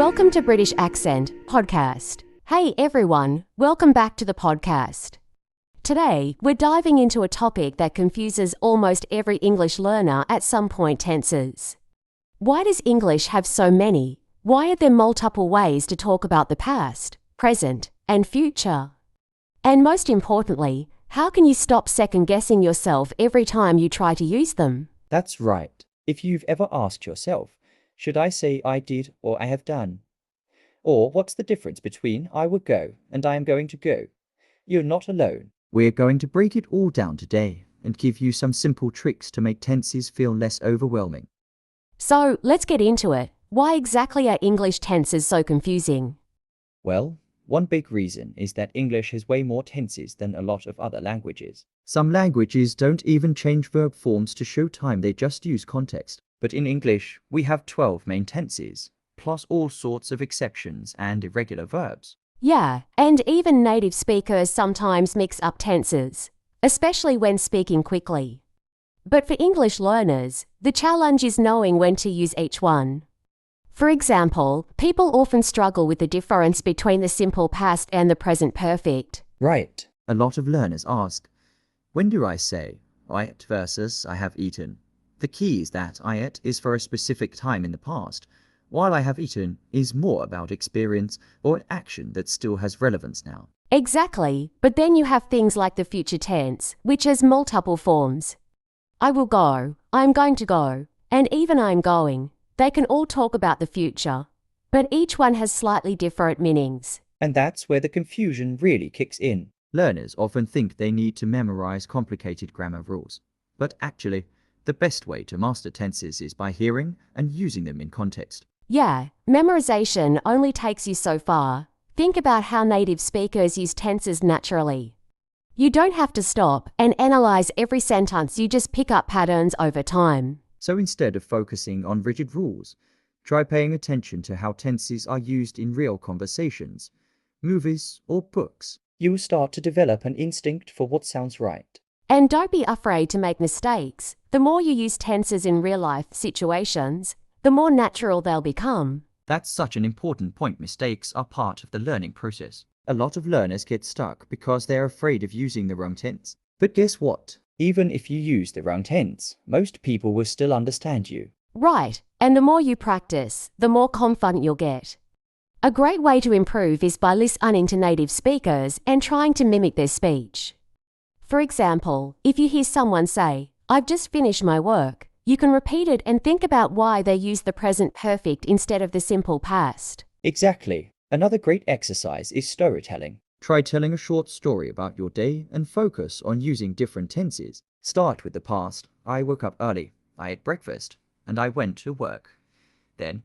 Welcome to British Accent Podcast. Hey everyone, welcome back to the podcast. Today, we're diving into a topic that confuses almost every English learner at some point: tenses. Why does English have so many? Why are there multiple ways to talk about the past, present, and future? And most importantly, how can you stop second-guessing yourself every time you try to use them? That's right. If you've ever asked yourself, should I say I did or I have done? Or what's the difference between I will go and I am going to go? You're not alone. We're going to break it all down today and give you some simple tricks to make tenses feel less overwhelming. So, let's get into it. Why exactly are English tenses so confusing? Well, one big reason is that English has way more tenses than a lot of other languages. Some languages don't even change verb forms to show time, they just use context. But in English, we have 12 main tenses, plus all sorts of exceptions and irregular verbs. Yeah, and even native speakers sometimes mix up tenses, especially when speaking quickly. But for English learners, the challenge is knowing when to use each one. For example, people often struggle with the difference between the simple past and the present perfect. Right. A lot of learners ask, when do I say I ate versus I have eaten? The key is that I ate is for a specific time in the past, while I have eaten is more about experience or an action that still has relevance now. Exactly, but then you have things like the future tense, which has multiple forms. I will go, I'm going to go, and even I'm going. They can all talk about the future, but each one has slightly different meanings. And that's where the confusion really kicks in. Learners often think they need to memorize complicated grammar rules, but actually, the best way to master tenses is by hearing and using them in context. Yeah, memorization only takes you so far. Think about how native speakers use tenses naturally. You don't have to stop and analyze every sentence, you just pick up patterns over time. So instead of focusing on rigid rules, try paying attention to how tenses are used in real conversations, movies, or books. You will start to develop an instinct for what sounds right. And don't be afraid to make mistakes. The more you use tenses in real-life situations, the more natural they'll become. That's such an important point. Mistakes are part of the learning process. A lot of learners get stuck because they're afraid of using the wrong tense. But guess what? Even if you use the wrong tense, most people will still understand you. Right, and the more you practice, the more confident you'll get. A great way to improve is by listening to native speakers and trying to mimic their speech. For example, if you hear someone say, "I've just finished my work," you can repeat it and think about why they use the present perfect instead of the simple past. Exactly. Another great exercise is storytelling. Try telling a short story about your day and focus on using different tenses. Start with the past. I woke up early, I ate breakfast, and I went to work. Then,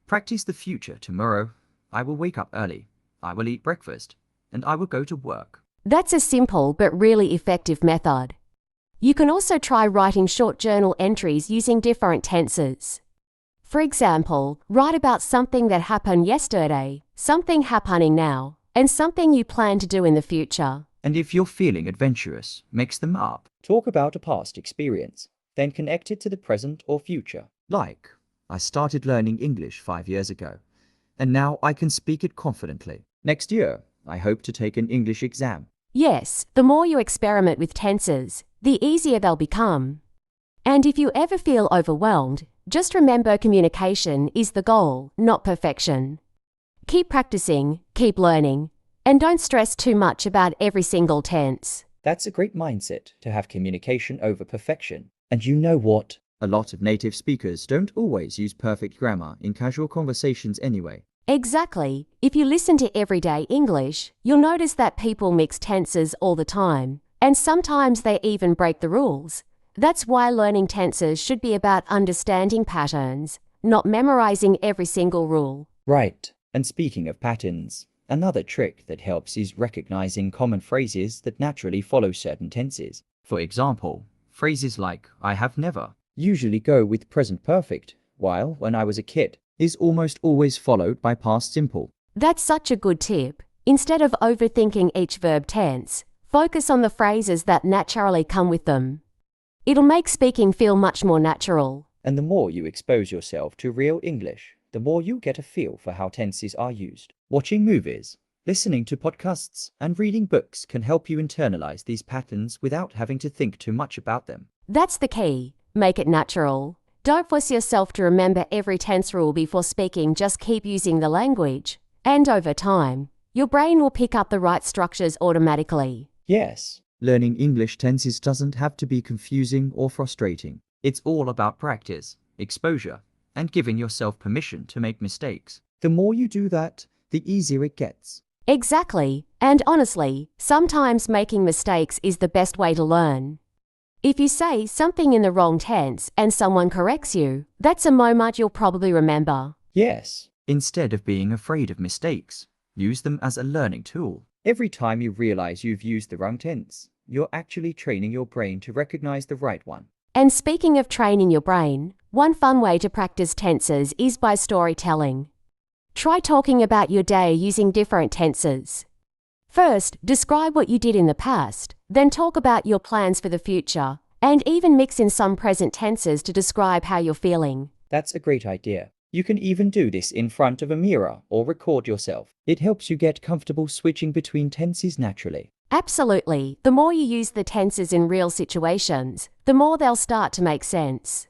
practice the future. Tomorrow, I will wake up early, I will eat breakfast, and I will go to work. That's a simple but really effective method. You can also try writing short journal entries using different tenses. For example, write about something that happened yesterday, something happening now, and something you plan to do in the future. And if you're feeling adventurous, mix them up. Talk about a past experience, then connect it to the present or future. Like, I started learning English 5 years ago, and now I can speak it confidently. Next year, I hope to take an English exam. Yes, the more you experiment with tenses, the easier they'll become. And if you ever feel overwhelmed, just remember communication is the goal, not perfection. Keep practicing, keep learning, and don't stress too much about every single tense. That's a great mindset, to have communication over perfection. And you know what? A lot of native speakers don't always use perfect grammar in casual conversations anyway. Exactly. If you listen to everyday English, you'll notice that people mix tenses all the time, and sometimes they even break the rules. That's why learning tenses should be about understanding patterns, not memorizing every single rule. Right. And speaking of patterns, another trick that helps is recognizing common phrases that naturally follow certain tenses. For example, phrases like I have never usually go with present perfect, while when I was a kid is almost always followed by past simple. That's such a good tip. Instead of overthinking each verb tense, focus on the phrases that naturally come with them. It'll make speaking feel much more natural. And the more you expose yourself to real English, the more you get a feel for how tenses are used. Watching movies, listening to podcasts, and reading books can help you internalize these patterns without having to think too much about them. That's the key. Make it natural. Don't force yourself to remember every tense rule before speaking, just keep using the language. And over time, your brain will pick up the right structures automatically. Yes, learning English tenses doesn't have to be confusing or frustrating. It's all about practice, exposure, and giving yourself permission to make mistakes. The more you do that, the easier it gets. Exactly. And honestly, sometimes making mistakes is the best way to learn. If you say something in the wrong tense and someone corrects you, that's a moment you'll probably remember. Yes, instead of being afraid of mistakes, use them as a learning tool. Every time you realize you've used the wrong tense, you're actually training your brain to recognize the right one. And speaking of training your brain, one fun way to practice tenses is by storytelling. Try talking about your day using different tenses. First, describe what you did in the past, then talk about your plans for the future, and even mix in some present tenses to describe how you're feeling. That's a great idea. You can even do this in front of a mirror or record yourself. It helps you get comfortable switching between tenses naturally. Absolutely. The more you use the tenses in real situations, the more they'll start to make sense.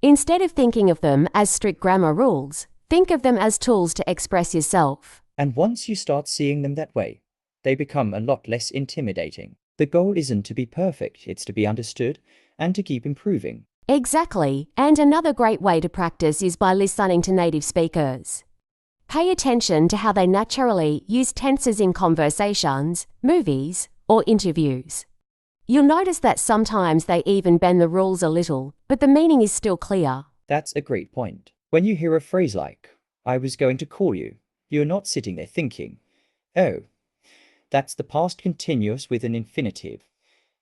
Instead of thinking of them as strict grammar rules, think of them as tools to express yourself. And once you start seeing them that way, they become a lot less intimidating. The goal isn't to be perfect, it's to be understood and to keep improving. Exactly. And another great way to practice is by listening to native speakers. Pay attention to how they naturally use tenses in conversations, movies, or interviews. You'll notice that sometimes they even bend the rules a little, but the meaning is still clear. That's a great point. When you hear a phrase like, "I was going to call you," you're not sitting there thinking, "Oh, that's the past continuous with an infinitive."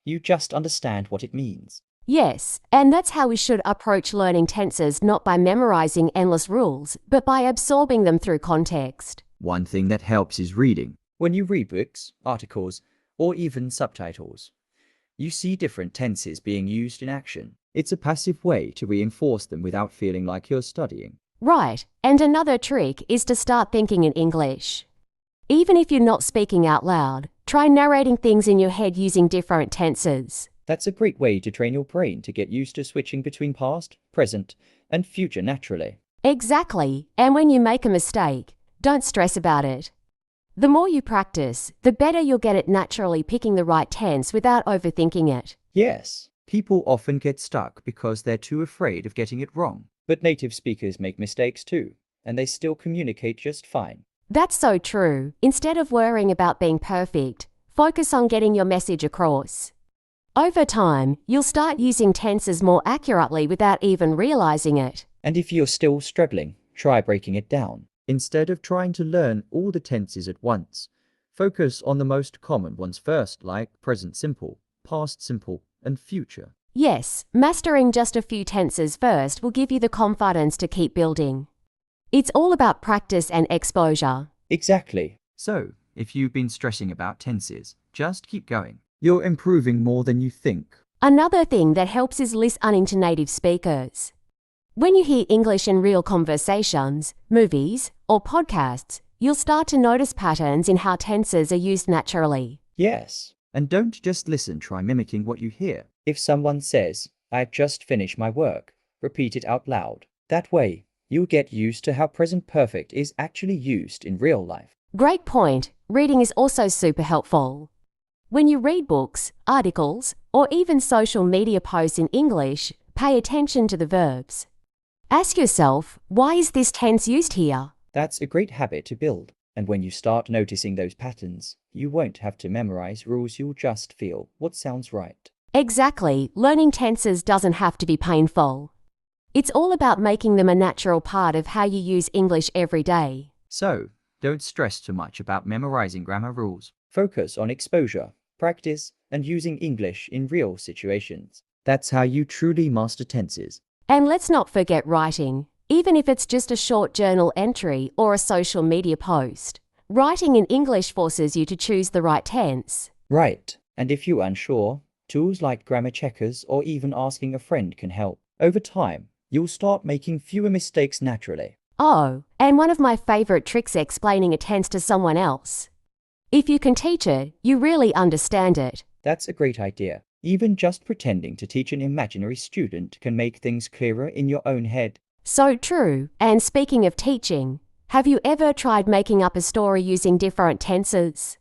You just understand what it means. Yes, and that's how we should approach learning tenses, not by memorizing endless rules, but by absorbing them through context. One thing that helps is reading. When you read books, articles, or even subtitles, you see different tenses being used in action. It's a passive way to reinforce them without feeling like you're studying. Right, and another trick is to start thinking in English. Even if you're not speaking out loud, try narrating things in your head using different tenses. That's a great way to train your brain to get used to switching between past, present, and future naturally. Exactly, and when you make a mistake, don't stress about it. The more you practice, the better you'll get at naturally picking the right tense without overthinking it. Yes, people often get stuck because they're too afraid of getting it wrong. But native speakers make mistakes too, and they still communicate just fine. That's so true. Instead of worrying about being perfect, focus on getting your message across. Over time, you'll start using tenses more accurately without even realizing it. And if you're still struggling, try breaking it down. Instead of trying to learn all the tenses at once, focus on the most common ones first, like present simple, past simple, and future. Yes, mastering just a few tenses first will give you the confidence to keep building. It's all about practice and exposure. Exactly. So, if you've been stressing about tenses, just keep going. You're improving more than you think. Another thing that helps is listening to native speakers. When you hear English in real conversations, movies, or podcasts, you'll start to notice patterns in how tenses are used naturally. Yes. And don't just listen, try mimicking what you hear. If someone says, "I've just finished my work," repeat it out loud. That way, you'll get used to how present perfect is actually used in real life. Great point. Reading is also super helpful. When you read books, articles, or even social media posts in English, pay attention to the verbs. Ask yourself, why is this tense used here? That's a great habit to build. And when you start noticing those patterns, you won't have to memorize rules, you'll just feel what sounds right. Exactly. Learning tenses doesn't have to be painful. It's all about making them a natural part of how you use English every day. So, don't stress too much about memorizing grammar rules. Focus on exposure, practice, and using English in real situations. That's how you truly master tenses. And let's not forget writing. Even if it's just a short journal entry or a social media post, writing in English forces you to choose the right tense. Right. And if you're unsure, tools like grammar checkers or even asking a friend can help. Over time, you'll start making fewer mistakes naturally. Oh, and one of my favorite tricks explaining a tense to someone else. If you can teach it, you really understand it. That's a great idea. Even just pretending to teach an imaginary student can make things clearer in your own head. So true. And speaking of teaching, have you ever tried making up a story using different tenses?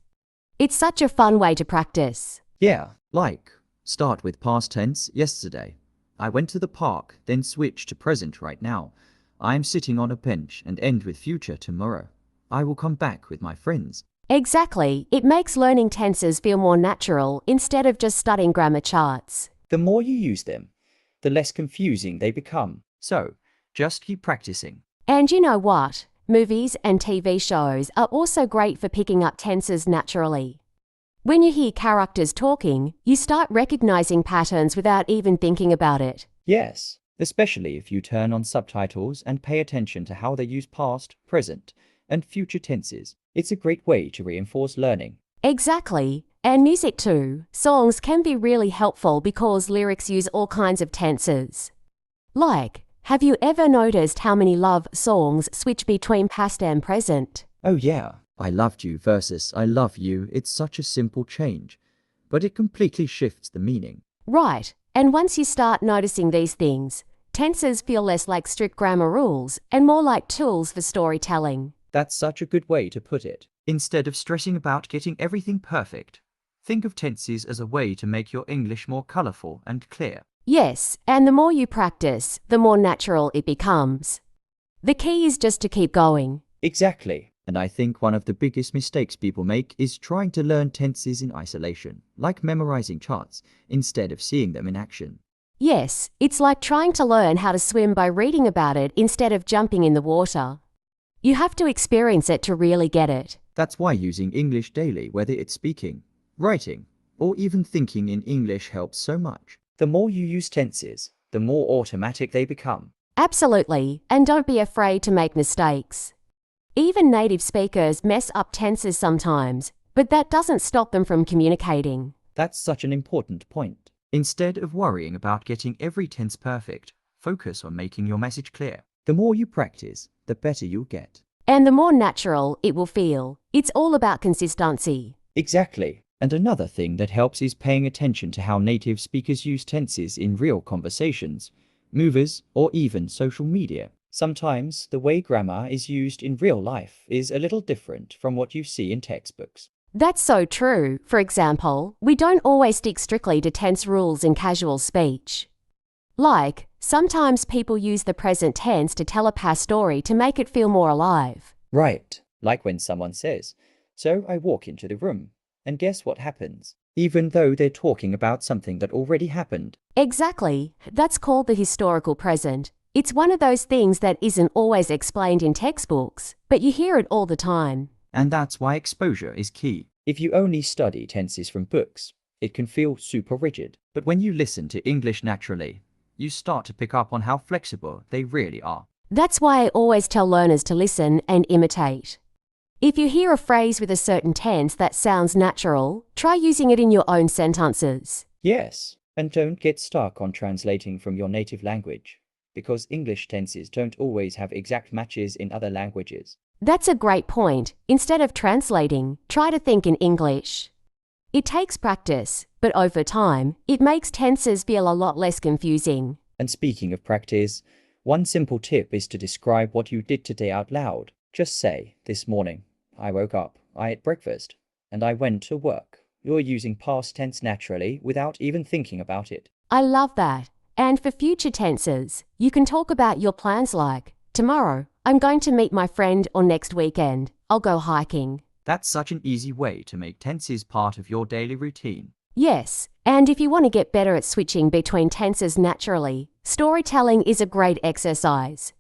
It's such a fun way to practice. Yeah, like, start with past tense yesterday. I went to the park, then switch to present right now. I am sitting on a bench, and end with future tomorrow. I will come back with my friends. Exactly. It makes learning tenses feel more natural instead of just studying grammar charts. The more you use them, the less confusing they become. So, just keep practicing. And you know what? Movies and TV shows are also great for picking up tenses naturally. When you hear characters talking, you start recognizing patterns without even thinking about it. Yes, especially if you turn on subtitles and pay attention to how they use past, present, and future tenses. It's a great way to reinforce learning. Exactly. And music too. Songs can be really helpful because lyrics use all kinds of tenses. Like, have you ever noticed how many love songs switch between past and present? Oh yeah, I loved you versus I love you. It's such a simple change, but it completely shifts the meaning. Right. And once you start noticing these things, tenses feel less like strict grammar rules and more like tools for storytelling. That's such a good way to put it. Instead of stressing about getting everything perfect, think of tenses as a way to make your English more colorful and clear. Yes, and the more you practice, the more natural it becomes. The key is just to keep going. Exactly. And I think one of the biggest mistakes people make is trying to learn tenses in isolation, like memorizing charts, instead of seeing them in action. Yes, it's like trying to learn how to swim by reading about it instead of jumping in the water. You have to experience it to really get it. That's why using English daily, whether it's speaking, writing, or even thinking in English helps so much. The more you use tenses, the more automatic they become. Absolutely, and don't be afraid to make mistakes. Even native speakers mess up tenses sometimes, but that doesn't stop them from communicating. That's such an important point. Instead of worrying about getting every tense perfect, focus on making your message clear. The more you practice, the better you'll get. And the more natural it will feel. It's all about consistency. Exactly. And another thing that helps is paying attention to how native speakers use tenses in real conversations, movies, or even social media. Sometimes the way grammar is used in real life is a little different from what you see in textbooks. That's so true. For example, we don't always stick strictly to tense rules in casual speech. Like, sometimes people use the present tense to tell a past story to make it feel more alive. Right. Like when someone says, "So I walk into the room, and guess what happens?" Even though they're talking about something that already happened. Exactly. That's called the historical present. It's one of those things that isn't always explained in textbooks, but you hear it all the time. And that's why exposure is key. If you only study tenses from books, it can feel super rigid. But when you listen to English naturally, you start to pick up on how flexible they really are. That's why I always tell learners to listen and imitate. If you hear a phrase with a certain tense that sounds natural, try using it in your own sentences. Yes, and don't get stuck on translating from your native language, because English tenses don't always have exact matches in other languages. That's a great point. Instead of translating, try to think in English. It takes practice, but over time, it makes tenses feel a lot less confusing. And speaking of practice, one simple tip is to describe what you did today out loud. Just say, "This morning, I woke up, I ate breakfast, and I went to work." You're using past tense naturally without even thinking about it. I love that. And for future tenses, you can talk about your plans like, tomorrow, I'm going to meet my friend, or next weekend, I'll go hiking. That's such an easy way to make tenses part of your daily routine. Yes, and if you want to get better at switching between tenses naturally, storytelling is a great exercise.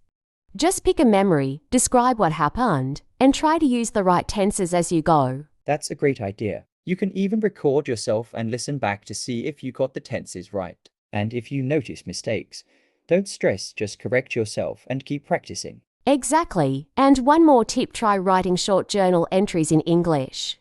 Just pick a memory, describe what happened, and try to use the right tenses as you go. That's a great idea. You can even record yourself and listen back to see if you got the tenses right. And if you notice mistakes, don't stress, just correct yourself and keep practicing. Exactly. And one more tip, try writing short journal entries in English.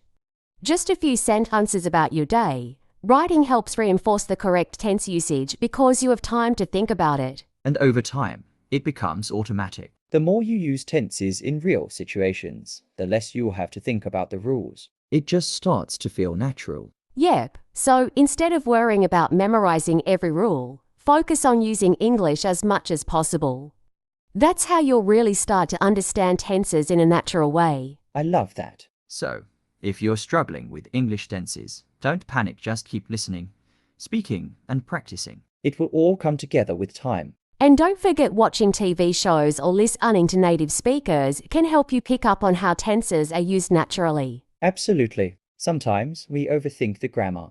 Just a few sentences about your day. Writing helps reinforce the correct tense usage because you have time to think about it. And over time, it becomes automatic. The more you use tenses in real situations, the less you'll have to think about the rules. It just starts to feel natural. Yep, so instead of worrying about memorizing every rule, focus on using English as much as possible. That's how you'll really start to understand tenses in a natural way. I love that. So, if you're struggling with English tenses, don't panic, just keep listening, speaking, and practicing. It will all come together with time. And don't forget, watching TV shows or listening to native speakers can help you pick up on how tenses are used naturally. Absolutely. Sometimes we overthink the grammar,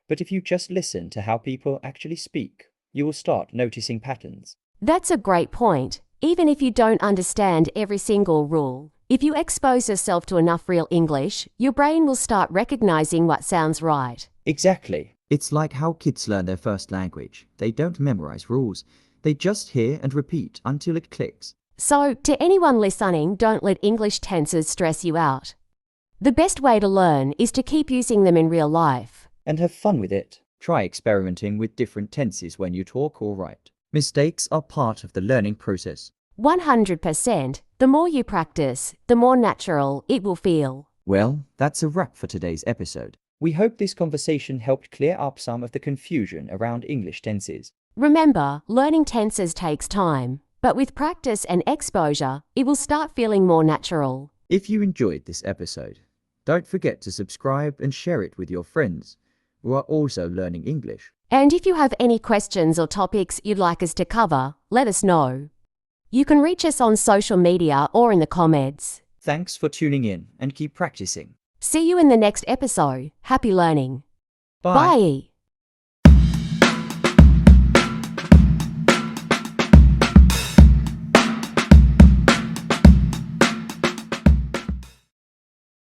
but if you just listen to how people actually speak, you will start noticing patterns. That's a great point. Even if you don't understand every single rule, if you expose yourself to enough real English, your brain will start recognizing what sounds right. Exactly. It's like how kids learn their first language. They don't memorize rules. They just hear and repeat until it clicks. So, to anyone listening, don't let English tenses stress you out. The best way to learn is to keep using them in real life. And have fun with it. Try experimenting with different tenses when you talk or write. Mistakes are part of the learning process. 100%. The more you practice, the more natural it will feel. Well, that's a wrap for today's episode. We hope this conversation helped clear up some of the confusion around English tenses. Remember, learning tenses takes time, but with practice and exposure, it will start feeling more natural. If you enjoyed this episode, don't forget to subscribe and share it with your friends who are also learning English. And if you have any questions or topics you'd like us to cover, let us know. You can reach us on social media or in the comments. Thanks for tuning in and keep practicing. See you in the next episode. Happy learning. Bye. Bye.